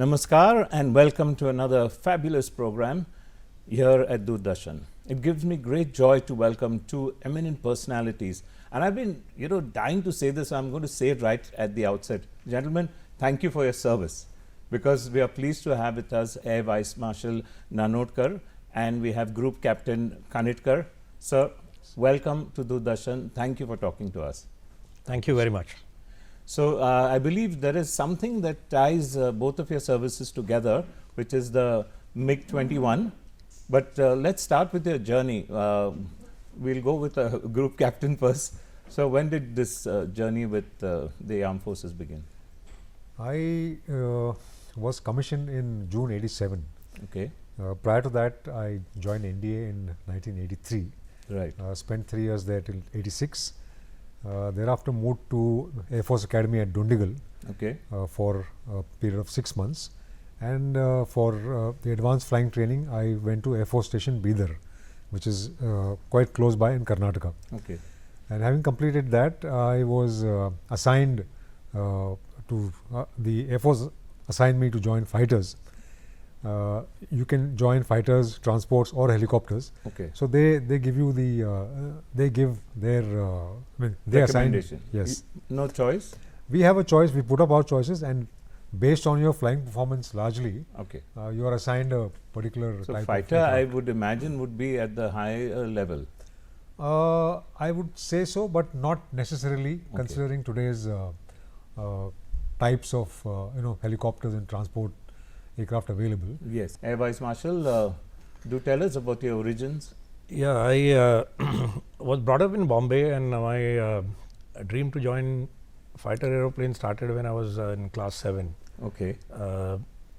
Namaskar and welcome to another fabulous program here at Doordarshan. It gives me great joy to welcome two eminent personalities, and I've been dying to say this, so I'm going to say it right at the outset. Gentlemen, thank you for your service, because we are pleased to have with us Air Vice Marshal Nanodkar and we have Group Captain Kanitkar. Sir, welcome to Doordarshan. Thank you for talking to us. Thank you very much. So, I believe there is something that ties both of your services together, which is the MiG-21. But let's start with your journey. We'll go with a group captain first. So, when did this journey with the armed forces begin? I was commissioned in June '87. Okay. Prior to that, I joined NDA in 1983. Right. Spent 3 years there till '86. Thereafter moved to Air Force Academy at Dundigal for a period of 6 months, and for the advanced flying training I went to Air Force Station Bidar, which is quite close by in Karnataka. Okay. And having completed that, I was assigned to the Air Force assigned me to join fighters. You can join fighters, transports or helicopters. Okay. So they give you the they give their they assign. Yes. No choice. We have a choice. We put up our choices, and based on your flying performance, largely, Okay. You are assigned a particular So, type fighter, of I would imagine, would be at the higher level. I would say so, but not necessarily, considering today's types of helicopters and transport aircraft available. Yes. Air Vice Marshal, do tell us about your origins. Yeah, I was brought up in Bombay, and my dream to join fighter aeroplane started when I was in class 7. Okay.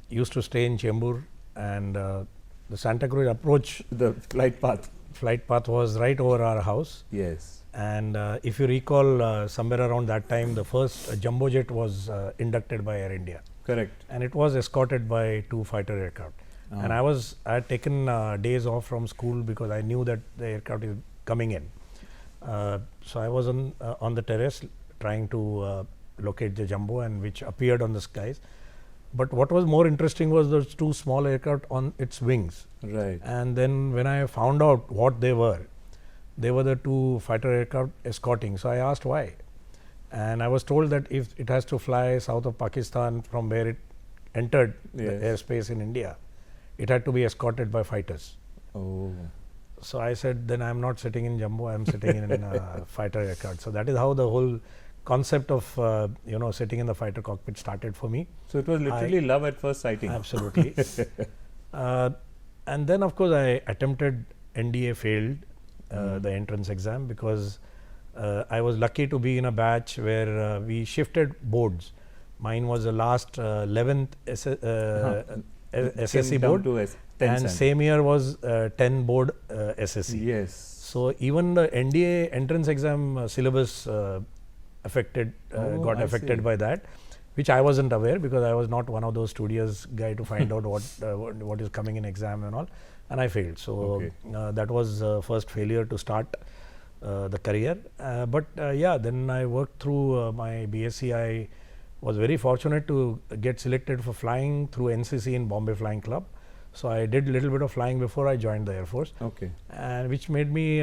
Used to stay in Chembur, and the Santa Cruz approach, The flight path. was right over our house. Yes. And if you recall, somewhere around that time, the first jumbo jet was inducted by Air India. Correct. And it was escorted by 2 fighter aircraft. And I had taken days off from school because I knew that the aircraft is coming in. So I was on the terrace trying to locate the jumbo, and which appeared on the skies. But what was more interesting was those 2 small aircraft on its wings. Right. And then when I found out what they were the 2 fighter aircraft escorting. So I asked why. And I was told that if it has to fly south of Pakistan from where it entered the airspace in India, it had to be escorted by fighters. Oh. So I said, then I'm not sitting in jumbo, I'm sitting in a fighter aircraft. So that is how the whole concept of sitting in the fighter cockpit started for me. So it was literally love at first sighting. Absolutely. And then of course I attempted NDA, failed the entrance exam, because I was lucky to be in a batch where we shifted boards. Mine was the last 11th SSC board, and same year was 10 board SSC. Yes. So even the NDA entrance exam syllabus got affected by that, which I wasn't aware, because I was not one of those studious guy to find out what is coming in exam and all, and I failed. So that was first failure to start the career. Then I worked through my BSc. I was very fortunate to get selected for flying through NCC in Bombay Flying Club. So I did a little bit of flying before I joined the Air Force. Okay. And which made me,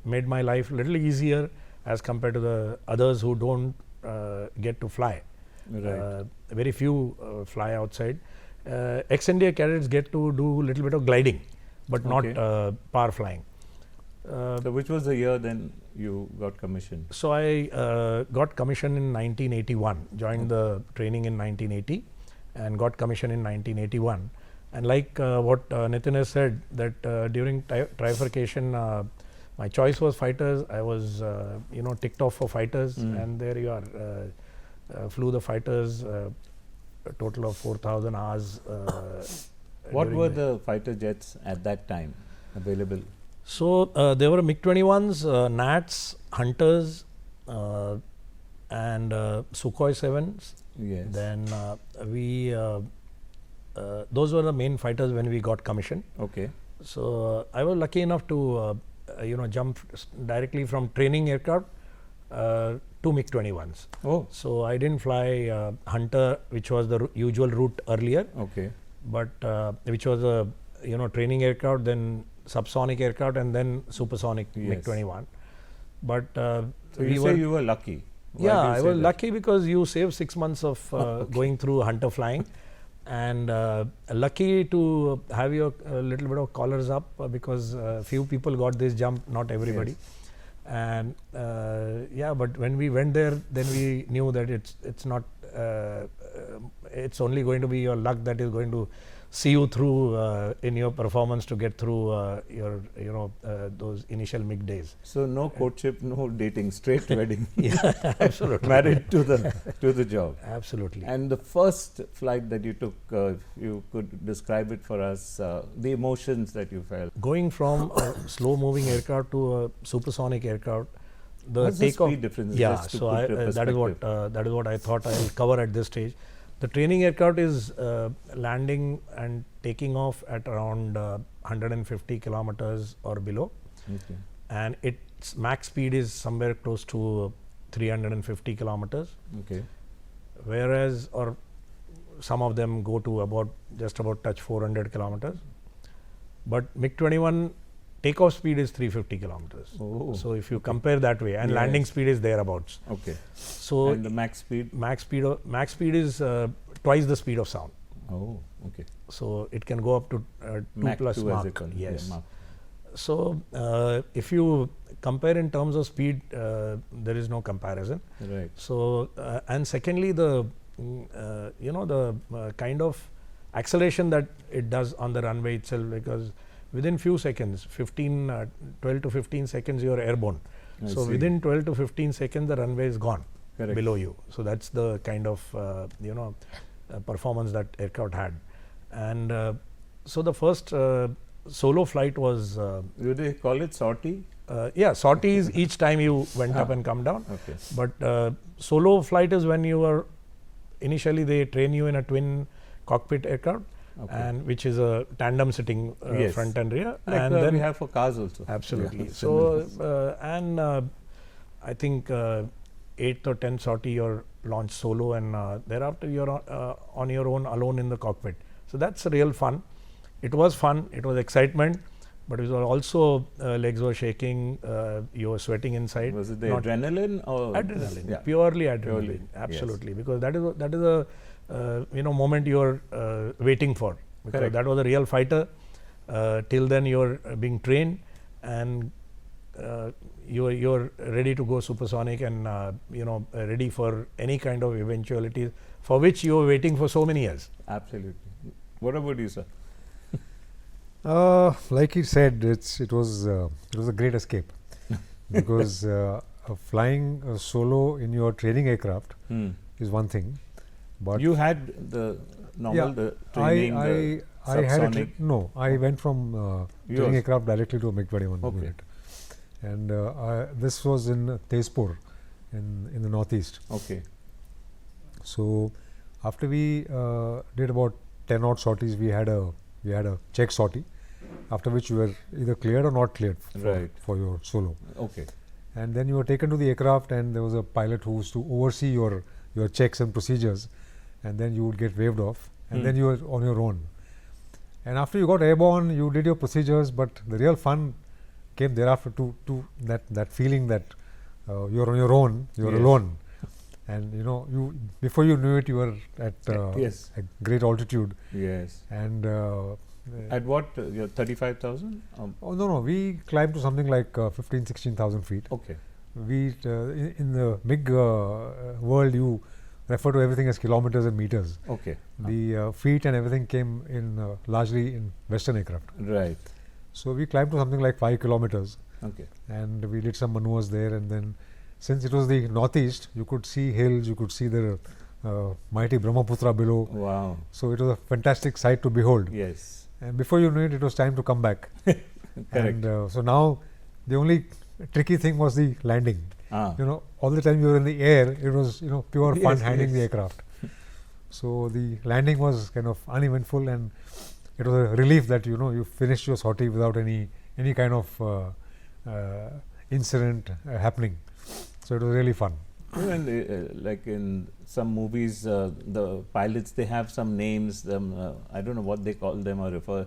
made my life a little easier as compared to the others who don't get to fly. Right. Very few fly outside. Ex-NDA cadets get to do a little bit of gliding, but not power flying. So which was the year then you got commissioned? So I got commissioned in 1981, joined the training in 1980 and got commissioned in 1981. And like what Nitin has said, that during trifurcation, my choice was fighters. I was ticked off for fighters, and there you are. Flew the fighters, a total of 4,000 hours. What were the fighter jets at that time available? So there were MiG-21s, Nats, Hunters, and Sukhoi 7s. Yes. Then those were the main fighters when we got commissioned. Okay. So I was lucky enough to jump directly from training aircraft two MiG-21s. Oh. So I didn't fly Hunter, which was the usual route earlier. Okay. But which was a training aircraft, then subsonic aircraft, and then supersonic MiG-21. But so you were lucky. Yeah, I was lucky because you save 6 months of going through Hunter flying, and lucky to have your little bit of collars up because few people got this jump, not everybody. Yes. And but when we went there, then we knew that it's not. It's only going to be your luck that is going to see you through in your performance to get through your those initial MiG days. So no courtship, no dating, straight wedding. Yeah, absolutely. Married to the job. Absolutely. And the first flight that you took, if you could describe it for us, the emotions that you felt. Going from a slow moving aircraft to a supersonic aircraft, the What's the takeoff. speed difference? Yeah, Just to so put that is what I thought I'll cover at this stage. The training aircraft is landing and taking off at around 150 kilometers or below, and its max speed is somewhere close to 350 kilometers. Okay. Whereas, or some of them go to just about touch 400 kilometers. But MiG-21 takeoff speed is 350 kilometers. Oh. So if you compare that way, and landing speed is thereabouts. Okay. So and the max speed? Max speed is twice the speed of sound. Oh, okay. So it can go up to 2 Mach plus 2 Mach. Yes. So if you compare in terms of speed, there is no comparison. Right. So and secondly, the kind of acceleration that it does on the runway itself, because within few seconds, 12 to 15 seconds, you are airborne. So within 12 to 15 seconds, the runway is gone. Correct. Below you. So that's the kind of performance that aircraft had. And so the first solo flight was. Do they call it sortie? Yeah, sorties each time you went up and come down. Okay. But solo flight is when you are initially they train you in a twin cockpit aircraft. Okay. And which is a tandem sitting front and rear, like and then we have for cars also. Absolutely. Yeah. So and I think 8th or 10th sortie you're launched solo, and thereafter you're on your own, alone in the cockpit. So that's real fun. It was fun. It was excitement, but it was also legs were shaking. You were sweating inside. Was it the adrenaline or adrenaline? Yeah. Purely adrenaline. Absolutely, yes. Because that is a moment you're waiting for, because Correct. that was a real fighter. Till then you're being trained, and you're ready to go supersonic, and ready for any kind of eventualities for which you were waiting for so many years. Absolutely. What about you, sir? Like he said, it was a great escape because flying solo in your training aircraft is one thing. But you had the normal the training. I had no. I went from training aircraft directly to a MiG-21 unit, and this was in Tezpur, in the northeast. Okay. So after we did about 10 odd sorties, we had a check sortie, after which you were either cleared or not cleared for your solo. Okay. And then you were taken to the aircraft, and there was a pilot who was to oversee your checks and procedures, and then you would get waved off, and then you were on your own. And after you got airborne, you did your procedures, but the real fun came thereafter to that feeling that you're on your own, you're alone, and you before you knew it, you were at a great altitude. Yes. And at what? 35,000? Oh no, we climbed to something like 15,000-16,000 feet. Okay. We in the MiG world, you refer to everything as kilometers and meters. Okay. The feet and everything came in largely in Western aircraft. Right. So we climbed to something like 5 kilometers. Okay. And we did some maneuvers there, and then since it was the northeast, you could see hills, you could see the mighty Brahmaputra below. Wow. So it was a fantastic sight to behold. Yes. And before you knew it, it was time to come back. Correct. And so now the only tricky thing was the landing. All the time you were in the air, it was pure fun handling the aircraft. So the landing was kind of uneventful, and it was a relief that you finished your sortie without any kind of incident happening. So it was really fun. Even like in some movies, the pilots, they have some names. I don't know what they call them or refer.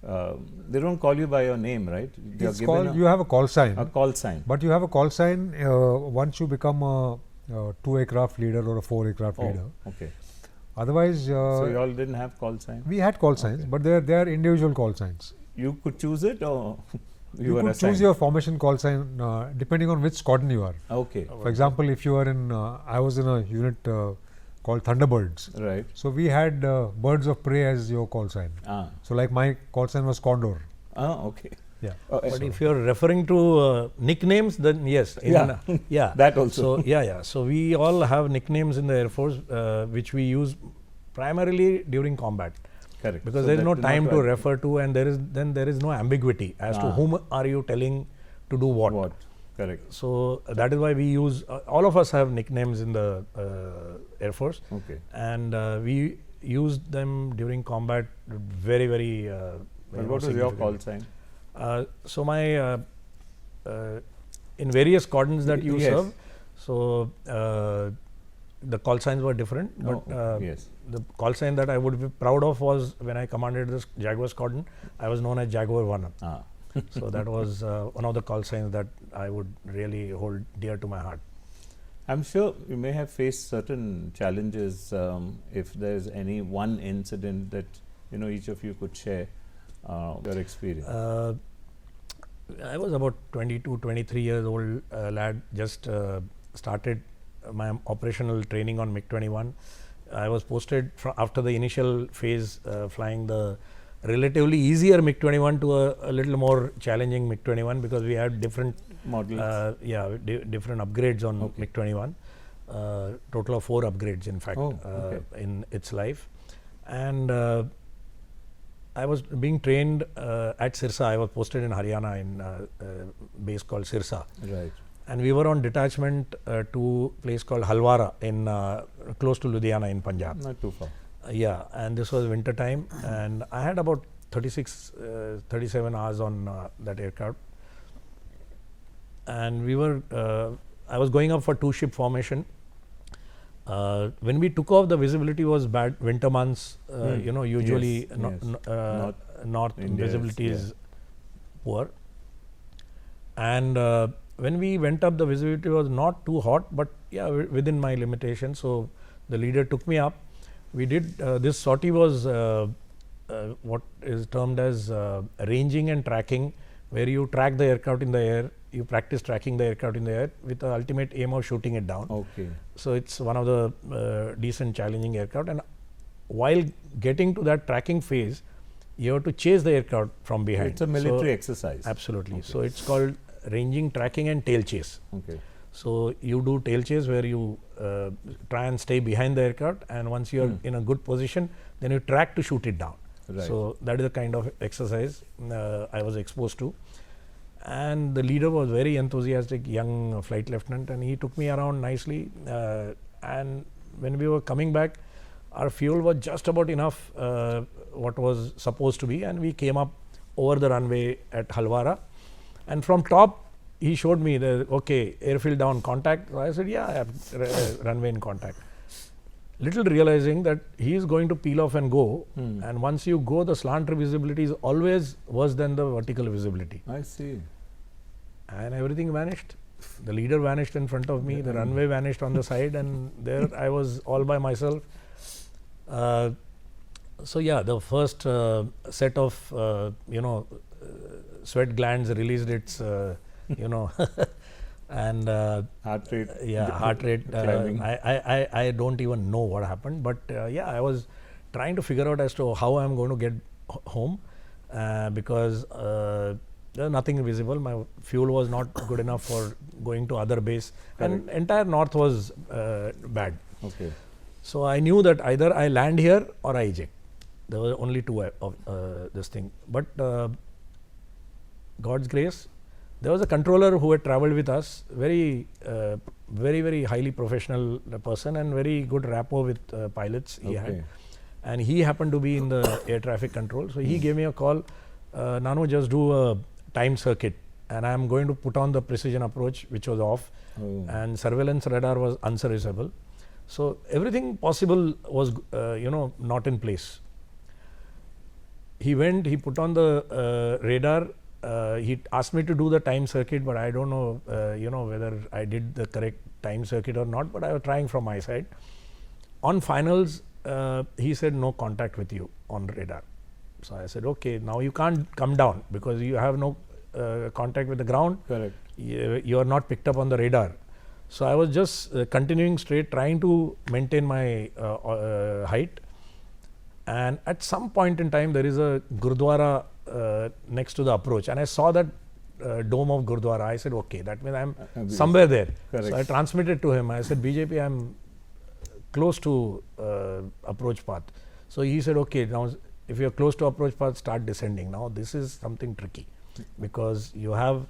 They don't call you by your name, right? It's called, you have a call sign. A call sign. But you have a call sign once you become a 2 aircraft leader or a 4 aircraft leader. Okay. Otherwise, so you all didn't have call sign? We had call signs, but they are individual call signs. You could choose it, or you could choose your formation call sign depending on which squadron you are. Okay. For example, if you are in, I was in a unit called Thunderbirds. Right. So we had birds of prey as your call sign. So like my call sign was Condor. Okay. Yeah. But if you are referring to nicknames, then yes. Yeah. That also. So So we all have nicknames in the Air Force, which we use primarily during combat. Correct. Because there is no time to refer to, and there is no ambiguity as to whom are you telling to do what. Correct. So that is why we use, all of us have nicknames in the Air Force. Okay. And we use them during combat very, very But what is your call sign? So my, in various squadrons that you serve, so the call signs were different, but the call sign that I would be proud of was when I commanded this Jaguar squadron, I was known as Jaguar 1. So that was one of the call signs that I would really hold dear to my heart. I'm sure you may have faced certain challenges. If there's any one incident that each of you could share your experience. I was about 22, 23 years old lad, just started my operational training on MiG-21. I was posted after the initial phase flying the relatively easier MiG-21 to a little more challenging MiG-21 because we had different models. Different upgrades on MiG-21. Total of 4 upgrades, in fact, in its life. And I was being trained at Sirsa. I was posted in Haryana in a base called Sirsa. Right. And we were on detachment to a place called Halwara in close to Ludhiana in Punjab. Not too far. And this was winter time, and I had about 37 hours on that aircraft. And we were, I was going up for 2-ship formation. When we took off, the visibility was bad. Winter months, usually north visibility is poor. And when we went up, the visibility was not too hot, but within my limitations. So the leader took me up. We did this sortie was what is termed as ranging and tracking, where you track the aircraft in the air. You practice tracking the aircraft in the air with the ultimate aim of shooting it down. Okay. So it's one of the decent challenging aircraft. And while getting to that tracking phase, you have to chase the aircraft from behind. It's a military exercise. Absolutely. Okay. So it's called ranging, tracking, and tail chase. Okay. So you do tail chase where you try and stay behind the aircraft, and once you are in a good position, then you track to shoot it down. Right. So that is the kind of exercise I was exposed to. And the leader was very enthusiastic, young flight lieutenant, and he took me around nicely. And when we were coming back, our fuel was just about enough what was supposed to be, and we came up over the runway at Halwara. And from top, he showed me airfield down, contact. So I said, yeah, runway in contact. Little realizing that he is going to peel off and go, and once you go, the slant visibility is always worse than the vertical visibility. I see. And everything vanished. The leader vanished in front of me, the runway vanished on the side, and there I was all by myself. The first set of sweat glands released its and heart rate. Heart rate. I don't even know what happened, but I was trying to figure out as to how I'm going to get home because there was nothing visible. My fuel was not good enough for going to other base, and entire north was bad. Okay. So I knew that either I land here or I eject. There were only 2 of this thing, but God's grace, there was a controller who had traveled with us, very highly professional person and very good rapport with pilots he had. And he happened to be in the air traffic control. So he gave me a call, Nano, just do a timed circuit and I am going to put on the precision approach, which was off, and surveillance radar was unserviceable. So everything possible was, not in place. He went, he put on the radar. He asked me to do the time circuit, but I don't know, whether I did the correct time circuit or not, but I was trying from my side. On finals, he said no contact with you on radar. So I said, okay, now you can't come down because you have no contact with the ground. Correct. You are not picked up on the radar. So I was just continuing straight, trying to maintain my height. And at some point in time, there is a Gurdwara next to the approach, and I saw that dome of Gurdwara. I said, okay, that means I'm somewhere there. Correct. So I transmitted to him. I said, BJP, I'm close to approach path. So he said, okay, now if you're close to approach path, start descending. Now this is something tricky because you have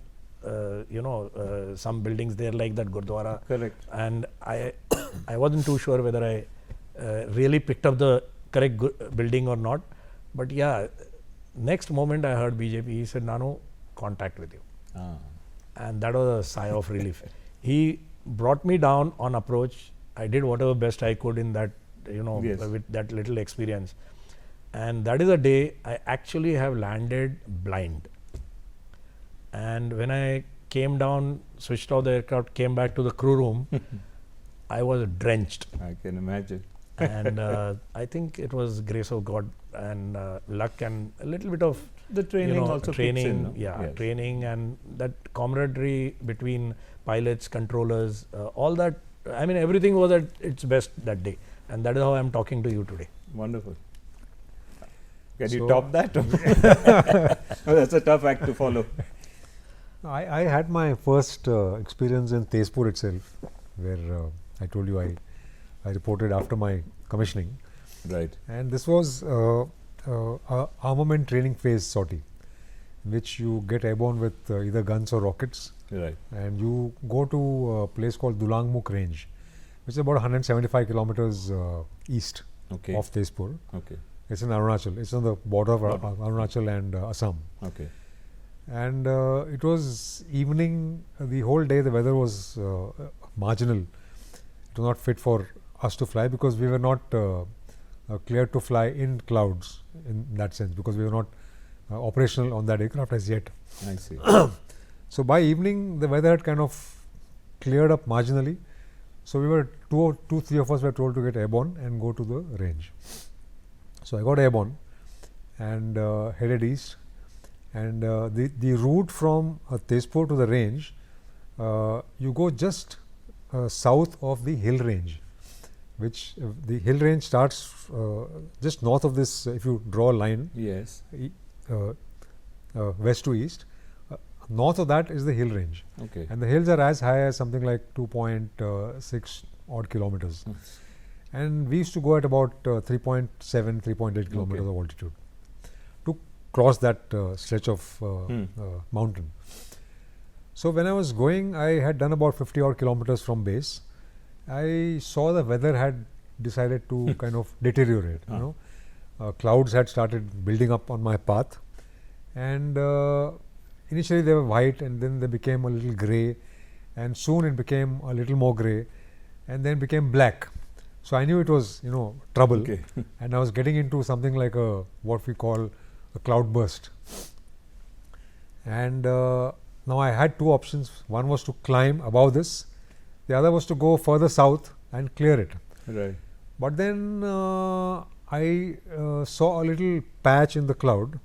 some buildings there like that Gurdwara. Correct. And I wasn't too sure whether I really picked up the correct building or not. But yeah, next moment I heard BJP, he said, Nano, contact with you. And that was a sigh of relief. He brought me down on approach. I did whatever best I could in that, Yes. with that little experience. And that is a day I actually have landed blind. And when I came down, switched off the aircraft, came back to the crew room, I was drenched. I can imagine. And I think it was grace of God and luck and a little bit of the training also training, kicks in, no? yes. Training and that camaraderie between pilots, controllers, all that. I mean, everything was at its best that day, and that is how I am talking to you today. Wonderful. Can you top that? Oh, that's a tough act to follow. I had my first experience in Tezpur itself, where I told you I reported after my commissioning. Right. And this was a armament training phase sortie, in which you get airborne with either guns or rockets. Right. And you go to a place called Dulangmukh range, which is about 175 kilometers east of Tezpur. Okay. It's in Arunachal. It's on the border of Arunachal and Assam. Okay. And it was evening. The whole day the weather was marginal. It was not fit for us to fly because we were not cleared to fly in clouds in that sense, because we were not operational on that aircraft as yet. I see. So by evening the weather had kind of cleared up marginally. So we were three of us were told to get airborne and go to the range. So I got airborne and headed east. And the route from Tezpur to the range, you go just south of the hill range, which the hill range starts just north of this. If you draw a line, yes, west to east, north of that is the hill range. Okay. And the hills are as high as something like 2.6 odd kilometers. And we used to go at about 3.7, 3.8 kilometers of altitude to cross that stretch of mountain. So when I was going, I had done about 50 odd kilometers from base. I saw the weather had decided to kind of deteriorate. Clouds had started building up on my path, and initially they were white, and then they became a little grey, and soon it became a little more grey, and then became black. So I knew it was, trouble, and I was getting into something like what we call a cloud burst. And now I had two options. One was to climb above this. The other was to go further south and clear it. Right. But then I saw a little patch in the cloud,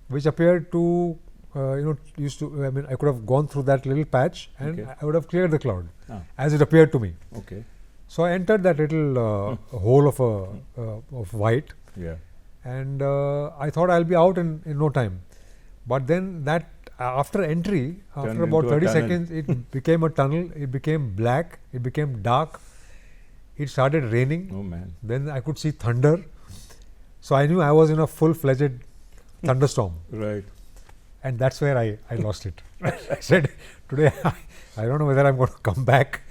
which appeared to, I could have gone through that little patch and I would have cleared the cloud, as it appeared to me. Okay. So I entered that little hole of white, and I thought I'll be out in no time. But then that after entry, after about 30 seconds, it became a tunnel. It became black. It became dark. It started raining. Oh man! Then I could see thunder. So I knew I was in a full-fledged thunderstorm. Right. And that's where I lost it. I said, today I don't know whether I'm going to come back.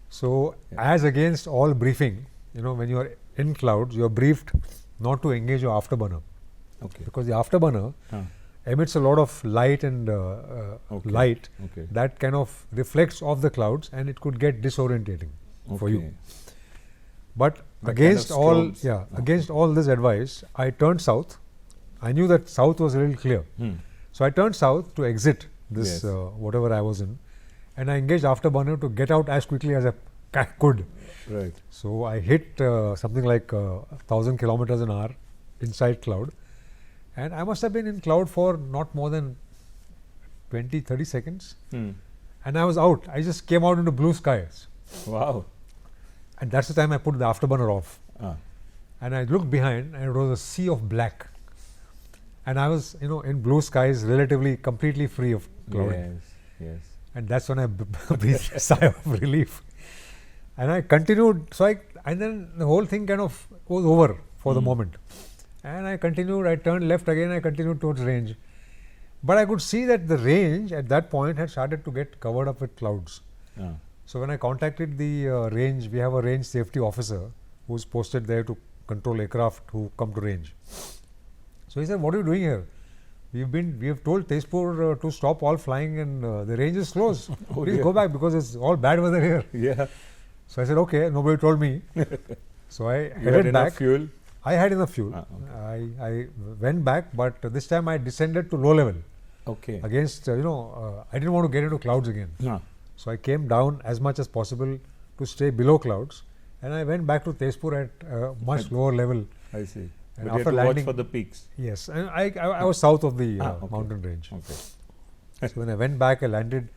So as against all briefing, when you are in clouds, you are briefed not to engage your afterburner. Okay. Because the afterburner emits a lot of light and light that kind of reflects off the clouds, and it could get disorientating for you. But against all against all this advice, I turned south. I knew that south was a little clear. So I turned south to exit this whatever I was in, and I engaged afterburner to get out as quickly as I could. Right. So I hit something like 1,000 kilometers an hour inside cloud, and I must have been in cloud for not more than 20-30 seconds, and I was out. I just came out into blue skies. Wow. And that's the time I put the afterburner off. And I looked behind, and it was a sea of black. And I was, in blue skies, relatively completely free of cloud. Yes. And that's when I breathed a sigh of relief. And I continued. And then the whole thing kind of was over for the moment. And I continued. I turned left again. I continued towards range. But I could see that the range at that point had started to get covered up with clouds. So when I contacted the range, we have a range safety officer who's posted there to control aircraft who come to range. So he said, "What are you doing here? We have told Tezpur to stop all flying, and the range is closed. Please go back because it's all bad weather here." Yeah. So I said, "Okay." Nobody told me. So I headed back. You had enough fuel? I had enough fuel. I went back, but this time I descended to low level. Okay. Against I didn't want to get into clouds again. So I came down as much as possible to stay below clouds, and I went back to Tezpur at a much lower level. I see. And but after you had to watch for the peaks. Yes, and I was south of the mountain range. So when I went back, I landed.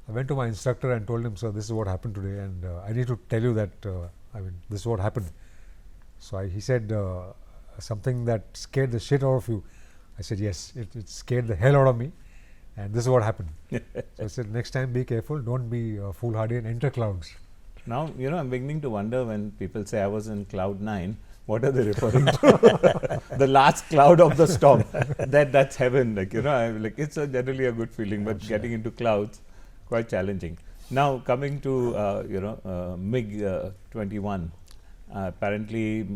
I went to my instructor and told him, "Sir, this is what happened today, and I need to tell you that this is what happened." So he said something that scared the shit out of you. I said, "Yes, it scared the hell out of me, and this is what happened." So I said, "Next time, be careful. Don't be foolhardy and enter clouds." Now, I'm beginning to wonder when people say I was in cloud 9, what are they referring to? The last cloud of the storm. That's heaven. It's generally a good feeling, but getting into clouds, quite challenging. Now, coming to MiG-21. Apparently,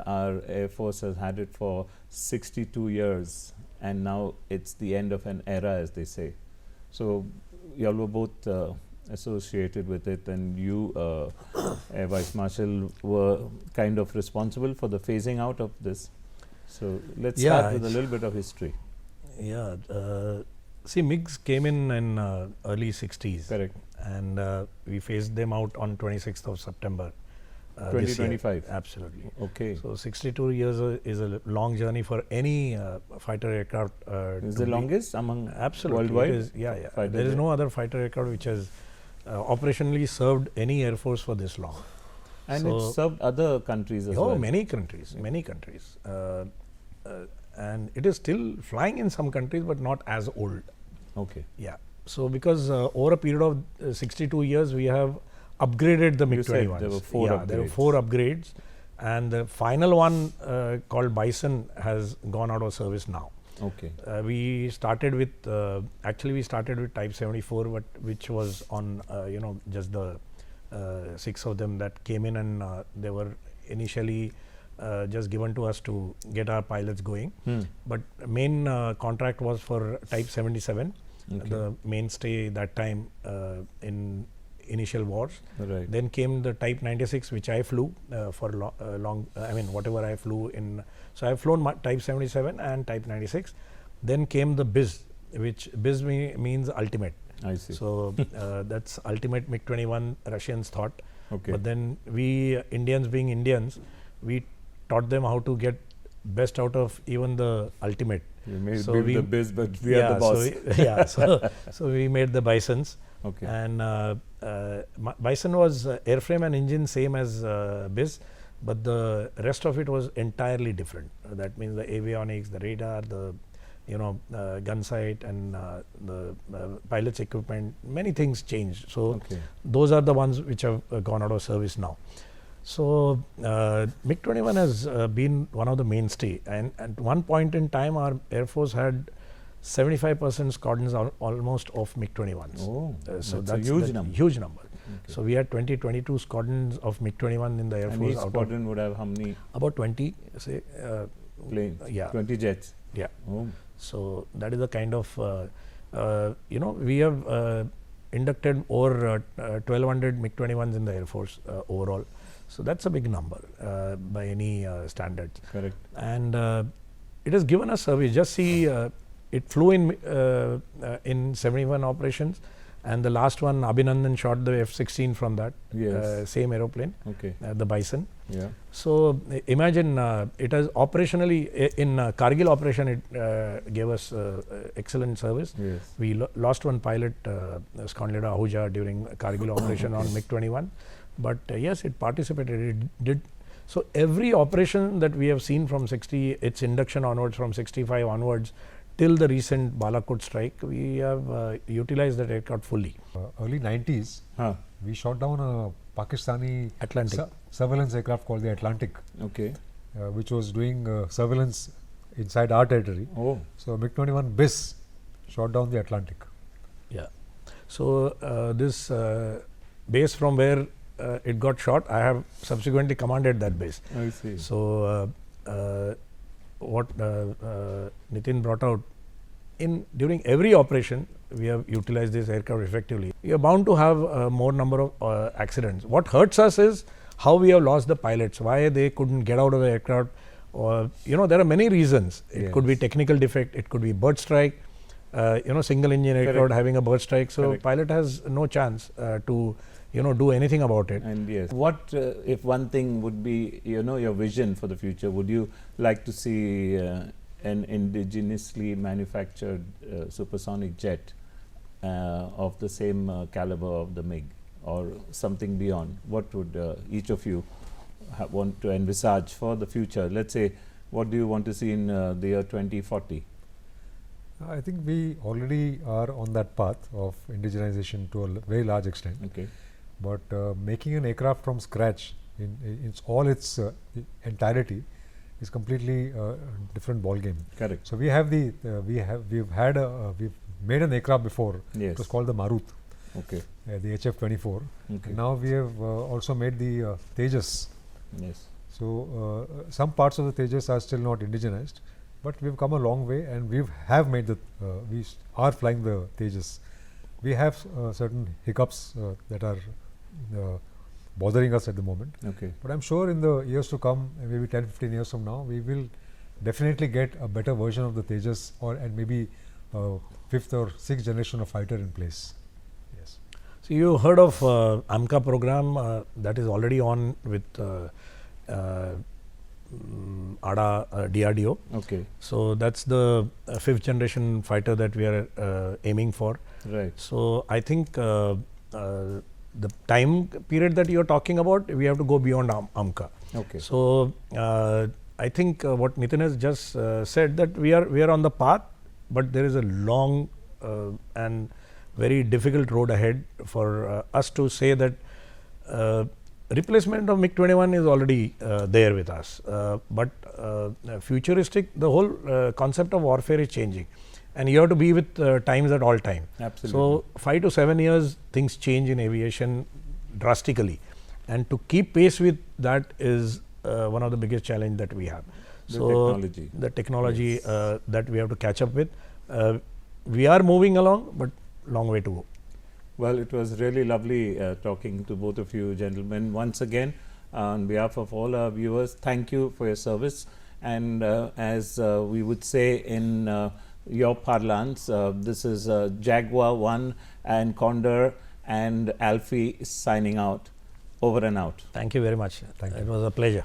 our Air Force has had it for 62 years, and now it's the end of an era, as they say. So, you all were both associated with it, and you, Air Vice Marshal, were kind of responsible for the phasing out of this. So, let's start with a little bit of history. Yeah. See, MiGs came in early 60s. Correct. And we phased them out on 26th of September. 2025. Absolutely. Okay. So 62 years is a long journey for any fighter aircraft. Is the longest among absolutely worldwide? It is, there is no other fighter aircraft which has operationally served any air force for this long. And it served other countries as well. Many countries. And it is still flying in some countries, but not as old. Okay. Yeah. So because over a period of 62 years, we have upgraded the MiG-21s. There were 4 upgrades. There were 4 upgrades, and the final one called Bison has gone out of service now. Okay. We started with Type 74, but which was on just the 6 of them that came in, and they were initially just given to us to get our pilots going. But main contract was for Type 77, the mainstay that time in initial wars. Right. Then came the Type 96, which I flew for whatever I flew in. So I've flown Type 77 and Type 96. Then came the BIS, which BIS means ultimate. I see. So that's ultimate MiG-21, Russians thought. Okay. But then we Indians, being Indians, we taught them how to get best out of even the ultimate. You made the BIS, but we are the boss. So we made the Bisons. Okay. And Bison was airframe and engine same as BIS, but the rest of it was entirely different. That means the avionics, the radar, the gun sight, and the pilot's equipment. Many things changed. So those are the ones which have gone out of service now. So MiG-21 has been one of the mainstay, and at one point in time, our Air Force had 75% squadrons almost of MiG-21s. Oh, so that's a huge number. Huge number. Okay. So we had 22 squadrons of MiG-21 in the Air Force. And each squadron would have how many? About 20, say. Planes. Yeah. 20 jets. Yeah. Oh. So that is the kind of we have inducted over 1200 MiG-21s in the Air Force overall. So that's a big number by any standards. Correct. And it has given us service. Just see, it flew in 71 operations, and the last one, Abhinandan shot the F-16 from that same aeroplane, the Bison. Yeah. So imagine it has operationally in Kargil operation, it gave us excellent service. Yes. We lost one pilot, Skonleda Ahuja, during Kargil operation on MiG-21. But yes, it participated. It did. So every operation that we have seen from its induction onwards, from 65 onwards, till the recent Balakot strike, we have utilized that aircraft fully. Early 90s, we shot down a Pakistani Atlantic surveillance aircraft called the Atlantic, which was doing surveillance inside our territory. Oh. So MiG-21 BIS shot down the Atlantic. Yeah. So this base from where it got shot, I have subsequently commanded that base. I see. So what Nitin brought out, during every operation we have utilized this aircraft effectively. We are bound to have more number of accidents. What hurts us is how we have lost the pilots, why they couldn't get out of the aircraft, or there are many reasons. It could be technical defect, it could be bird strike, single engine aircraft having a bird strike, so pilot has no chance to do anything about it. And yes, what if one thing would be your vision for the future? Would you like to see an indigenously manufactured supersonic jet of the same caliber of the MiG, or something beyond? What would each of you want to envisage for the future? Let's say, what do you want to see in the year 2040? I think we already are on that path of indigenization to a very large extent. But making an aircraft from scratch in all its entirety is completely different ball game. Correct. So we have we've made an aircraft before. Yes. It was called the Marut. The HF-24. And now we have also made the Tejas. Yes. So some parts of the Tejas are still not indigenized, but we've come a long way, and we are flying the Tejas. We have certain hiccups that are bothering us at the moment. But I'm sure in the years to come, maybe 10-15 years from now, we will definitely get a better version of the Tejas, and maybe fifth or sixth generation of fighter in place. Yes. So you heard of AMCA program that is already on with ADA DRDO. So that's the fifth generation fighter that we are aiming for. Right. So I think the time period that you are talking about, we have to go beyond AMCA. So I think what Nitin has just said, that we are on the path, but there is a long and very difficult road ahead for us to say that replacement of MiG-21 is already there with us. But futuristic, the whole concept of warfare is changing, and you have to be with times at all time. Absolutely. So 5 to 7 years, things change in aviation drastically, and to keep pace with that is one of the biggest challenge that we have. The technology that we have to catch up with. We are moving along, but long way to go. Well, it was really lovely talking to both of you gentlemen. Once again, on behalf of all our viewers, thank you for your service. And as we would say in your parlance, this is Jaguar 1 and Condor and Alfie signing out. Over and out. Thank you very much. Thank you. It was a pleasure.